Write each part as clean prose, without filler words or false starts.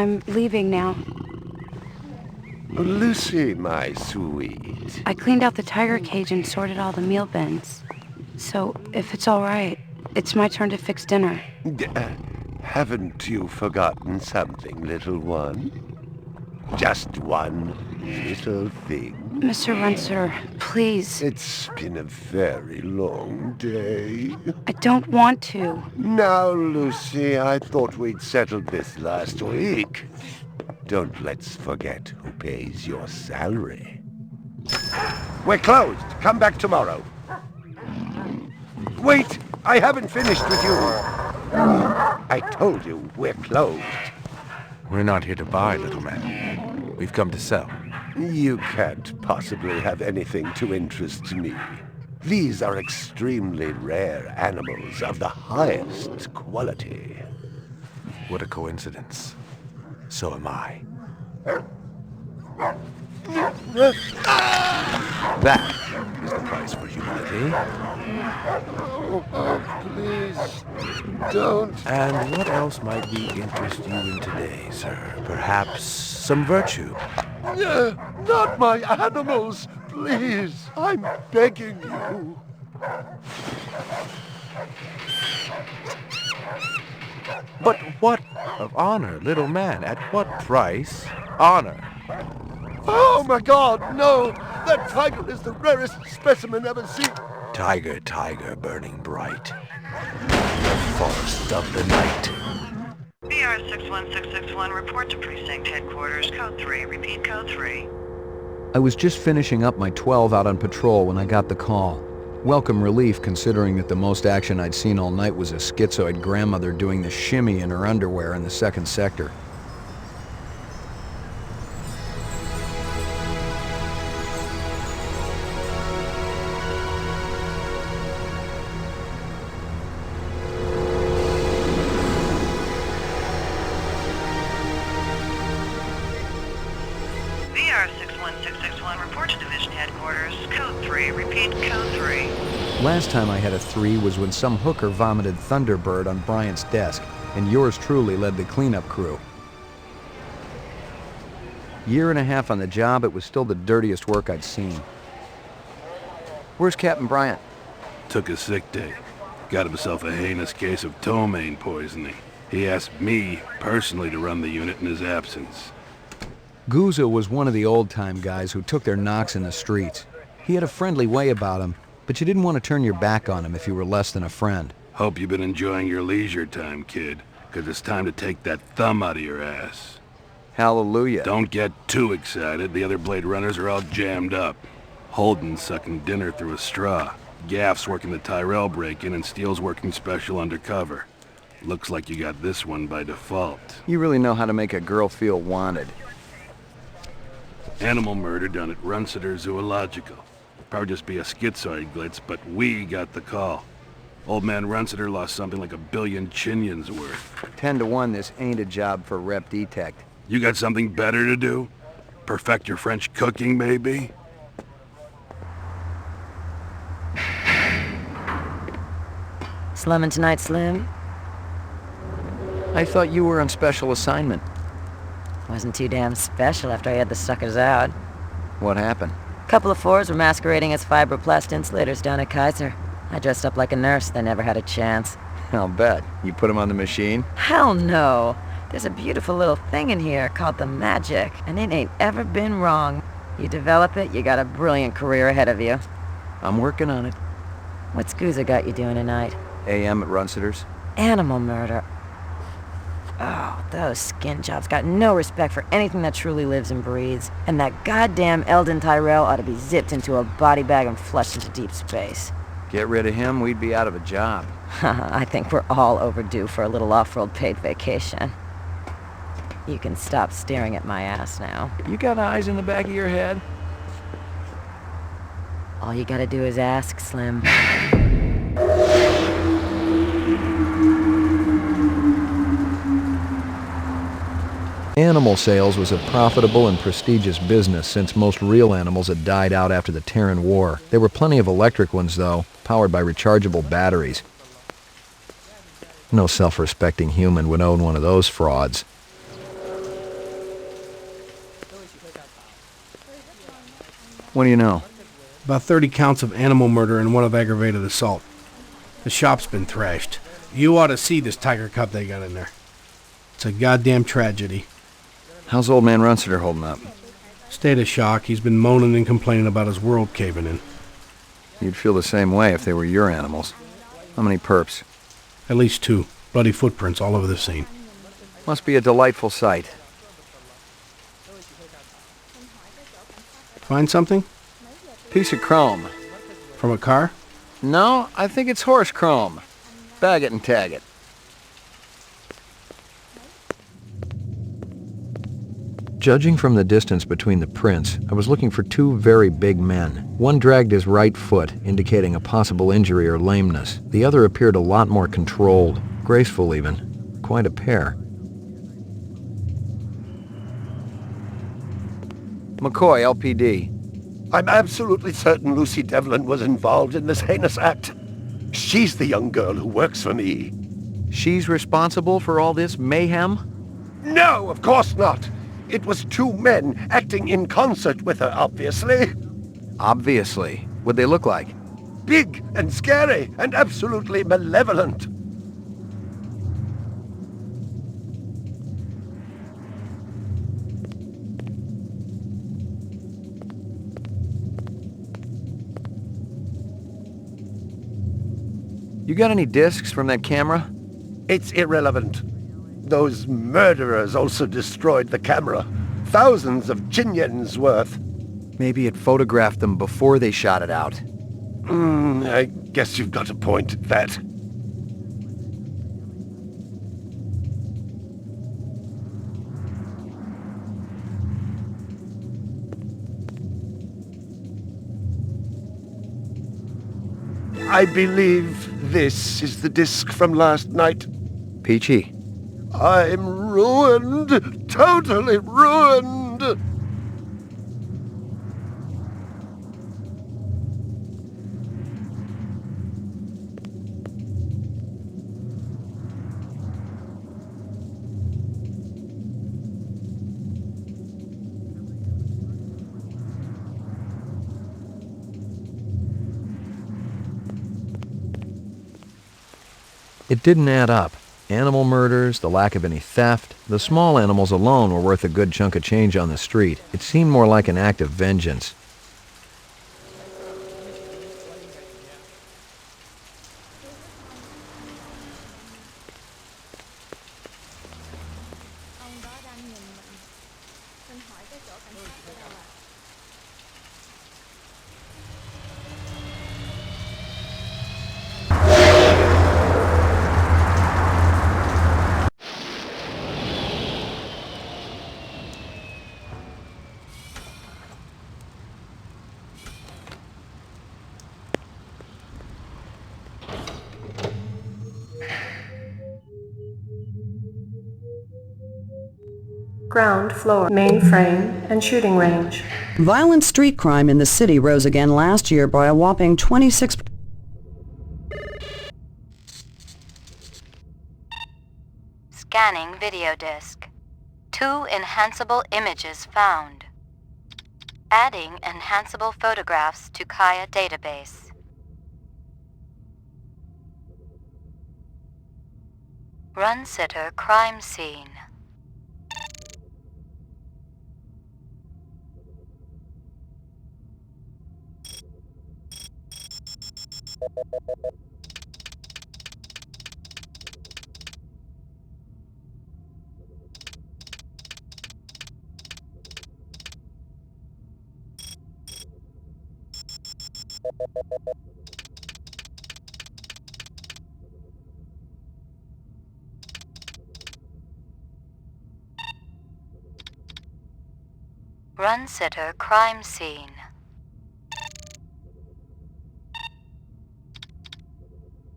I'm leaving now. Lucy, my sweet. I cleaned out the tiger cage and sorted all the meal bins. So, if it's all right, it's my turn to fix dinner. Haven't you forgotten something, little one? Just one little thing. Mr. Runser, please. It's been a very long day. I don't want to. Now, Lucy, I thought we'd settled this last week. Don't let's forget who pays your salary. We're closed. Come back tomorrow. Wait! I haven't finished with you. I told you, we're closed. We're not here to buy, little man. We've come to sell. You can't possibly have anything to interest me. These are extremely rare animals of the highest quality. What a coincidence. So am I. That is the price for humility. Oh, please, don't. And what else might we interest you in today, sir? Perhaps some virtue? Not my animals, please. I'm begging you. But what of honor, little man? At what price? Honor. Oh my God, no! That tiger is the rarest specimen ever seen. Tiger, tiger, burning bright. The forest of the night. BR 61661, report to precinct headquarters, code 3, repeat code 3. I was just finishing up my 12 out on patrol when I got the call. Welcome relief considering that the most action I'd seen all night was a schizoid grandmother doing the shimmy in her underwear in the second sector. BR 61661, report to division headquarters, code 3, repeat code 3. Last time I had a 3 was when some hooker vomited Thunderbird on Bryant's desk, and yours truly led the cleanup crew. Year and a half on the job, it was still the dirtiest work I'd seen. Where's Captain Bryant? Took a sick day. Got himself a heinous case of ptomaine poisoning. He asked me, personally, to run the unit in his absence. Gouza was one of the old-time guys who took their knocks in the streets. He had a friendly way about him, but you didn't want to turn your back on him if you were less than a friend. Hope you've been enjoying your leisure time, kid, 'cause it's time to take that thumb out of your ass. Hallelujah. Don't get too excited. The other Blade Runners are all jammed up. Holden's sucking dinner through a straw. Gaff's working the Tyrell break-in, and Steele's working special undercover. Looks like you got this one by default. You really know how to make a girl feel wanted. Animal murder done at Runciter Zoological. Probably just be a schizoid glitz, but we got the call. Old man Runciter lost something like 1 billion chinions worth. 10 to 1, this ain't a job for Rep Detect. You got something better to do? Perfect your French cooking, maybe? Slumming tonight, Slim? I thought you were on special assignment. Wasn't too damn special after I had the suckers out. What happened? Couple of fours were masquerading as fibroplast insulators down at Kaiser. I dressed up like a nurse. They never had a chance. I'll bet. You put them on the machine? Hell no. There's a beautiful little thing in here called the magic, and it ain't ever been wrong. You develop it, you got a brilliant career ahead of you. I'm working on it. What's Gouza got you doing tonight? AM at Runciter's. Animal murder. Oh, those skin jobs got no respect for anything that truly lives and breathes. And that goddamn Eldon Tyrell ought to be zipped into a body bag and flushed into deep space. Get rid of him, we'd be out of a job. I think we're all overdue for a little off-road paid vacation. You can stop staring at my ass now. You got eyes in the back of your head? All you gotta do is ask, Slim. Animal sales was a profitable and prestigious business since most real animals had died out after the Terran War. There were plenty of electric ones, though, powered by rechargeable batteries. No self-respecting human would own one of those frauds. What do you know? About 30 counts of animal murder and 1 of aggravated assault. The shop's been thrashed. You ought to see this tiger cub they got in there. It's a goddamn tragedy. How's old man Runsiter holding up? State of shock. He's been moaning and complaining about his world caving in. You'd feel the same way if they were your animals. How many perps? At least 2. Bloody footprints all over the scene. Must be a delightful sight. Find something? Piece of chrome. From a car? No, I think it's horse chrome. Bag it and tag it. Judging from the distance between the prints, I was looking for 2 very big men. One dragged his right foot, indicating a possible injury or lameness. The other appeared a lot more controlled, graceful even. Quite a pair. McCoy, LPD. I'm absolutely certain Lucy Devlin was involved in this heinous act. She's the young girl who works for me. She's responsible for all this mayhem? No, of course not. It was 2 men acting in concert with her, obviously. Obviously. What'd they look like? Big and scary and absolutely malevolent. You got any discs from that camera? It's irrelevant. Those murderers also destroyed the camera. Thousands of Jinyens worth. Maybe it photographed them before they shot it out. I guess you've got a point at that. I believe this is the disc from last night. Peachy. I'm ruined. Totally ruined. It didn't add up. Animal murders, the lack of any theft, the small animals alone were worth a good chunk of change on the street. It seemed more like an act of vengeance. Ground floor, mainframe, and shooting range. Violent street crime in the city rose again last year by a whopping 26%. Scanning video disc. 2 enhanceable images found. Adding enhanceable photographs to Kaya database. Run sitter crime scene. Run sitter crime scene.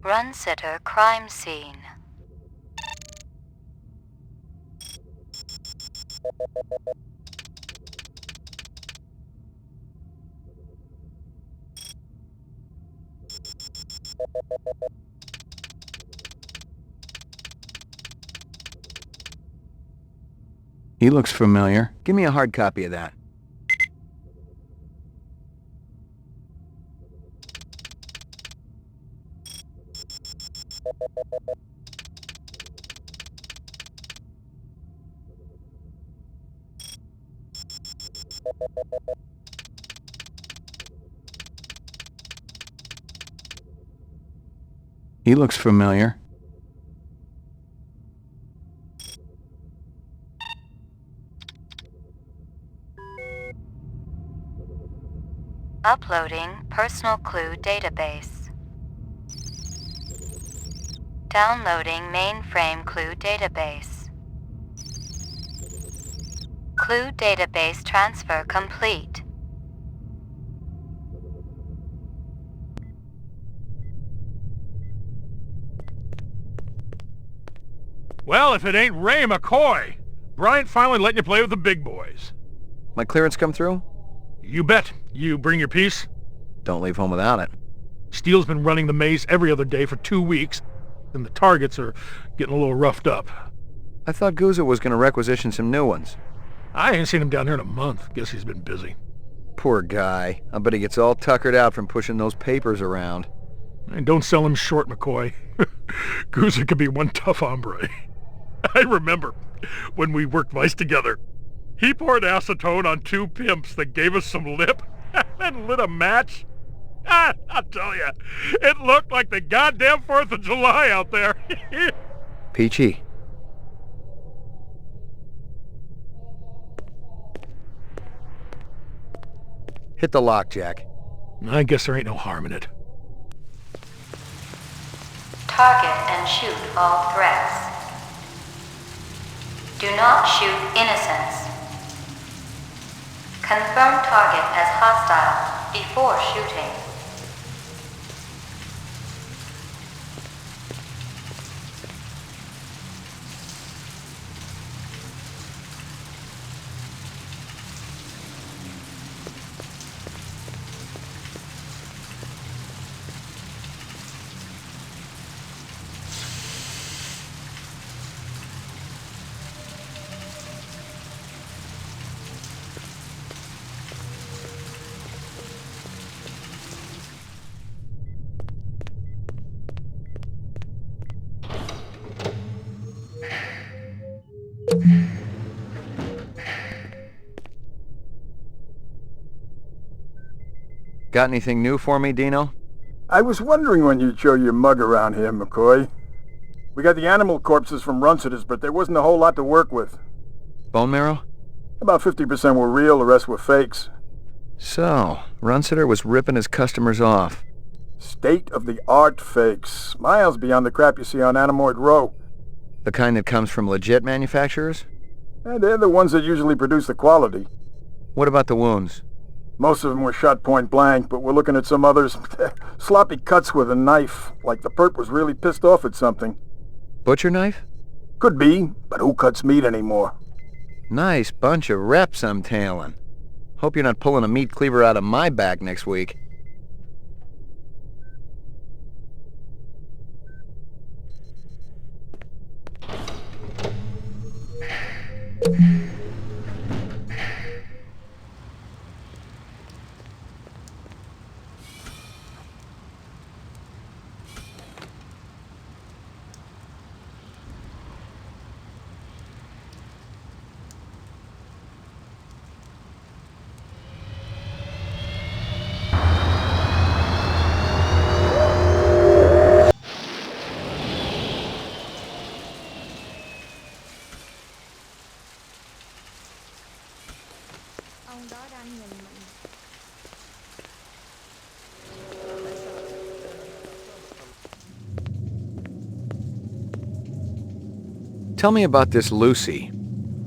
Run sitter crime scene. He looks familiar. Give me a hard copy of that. He looks familiar. Uploading personal clue database. Downloading mainframe clue database. Clue database transfer complete. Well, if it ain't Ray McCoy! Bryant finally letting you play with the big boys. My clearance come through? You bet. You bring your piece? Don't leave home without it. Steele's been running the maze every other day for 2 weeks, and the targets are getting a little roughed up. I thought Gouza was gonna requisition some new ones. I ain't seen him down here in a month. Guess he's been busy. Poor guy. I bet he gets all tuckered out from pushing those papers around. And don't sell him short, McCoy. Gouza could be one tough hombre. I remember when we worked mice together. He poured acetone on 2 pimps that gave us some lip and lit a match. I'll tell you, it looked like the goddamn 4th of July out there. Peachy. Hit the lock, Jack. I guess there ain't no harm in it. Target and shoot all threats. Do not shoot innocents. Confirm target as hostile before shooting. Got anything new for me, Dino? I was wondering when you'd show your mug around here, McCoy. We got the animal corpses from Runciter's, but there wasn't a whole lot to work with. Bone marrow? About 50% were real, the rest were fakes. So, Runciter was ripping his customers off. State-of-the-art fakes. Miles beyond the crap you see on Animoid Row. The kind that comes from legit manufacturers? And they're the ones that usually produce the quality. What about the wounds? Most of them were shot point blank, but we're looking at some others. Sloppy cuts with a knife, like the perp was really pissed off at something. Butcher knife? Could be, but who cuts meat anymore? Nice bunch of reps I'm tailing. Hope you're not pulling a meat cleaver out of my back next week. Tell me about this Lucy.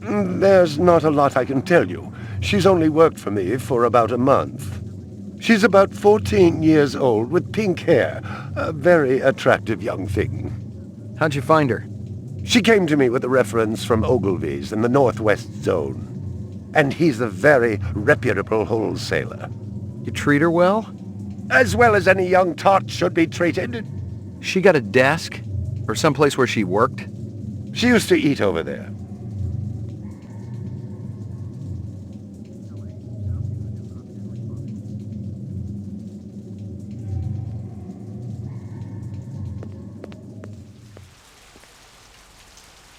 There's not a lot I can tell you. She's only worked for me for about a month. She's about 14 years old with pink hair. A very attractive young thing. How'd you find her? She came to me with a reference from Ogilvy's in the Northwest Zone. And he's a very reputable wholesaler. You treat her well? As well as any young tot should be treated. She got a desk? Or someplace where she worked? She used to eat over there.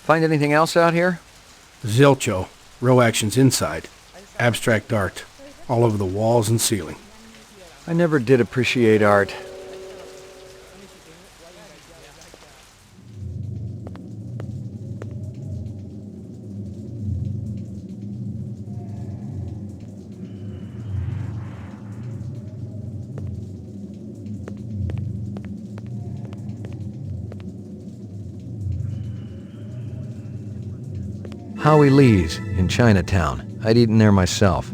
Find anything else out here? Zilcho. Row actions inside. Abstract art. All over the walls and ceiling. I never did appreciate art. Howie Lee's in Chinatown. I'd eaten there myself.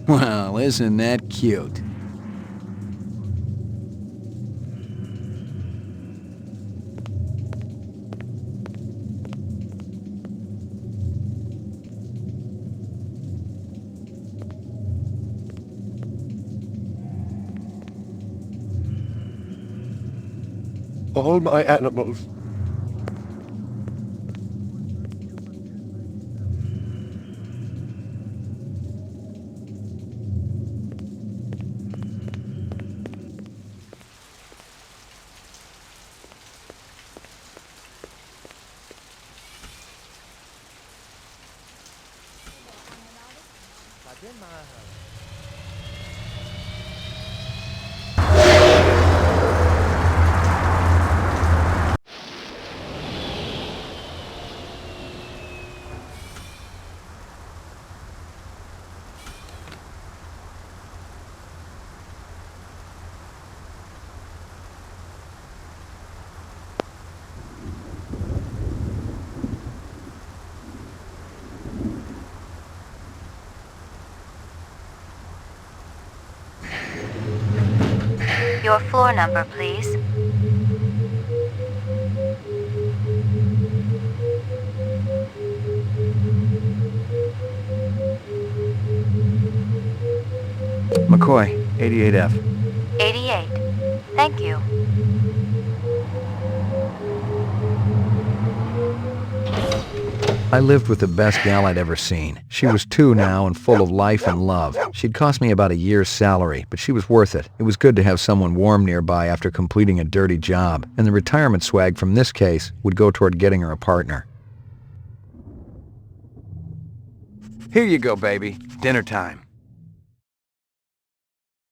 Well, isn't that cute? All my animals. Your floor number, please. McCoy, 88F. 88. Thank you. I lived with the best gal I'd ever seen. She was 2 now and full of life and love. She'd cost me about a year's salary, but she was worth it. It was good to have someone warm nearby after completing a dirty job, and the retirement swag from this case would go toward getting her a partner. Here you go, baby. Dinner time.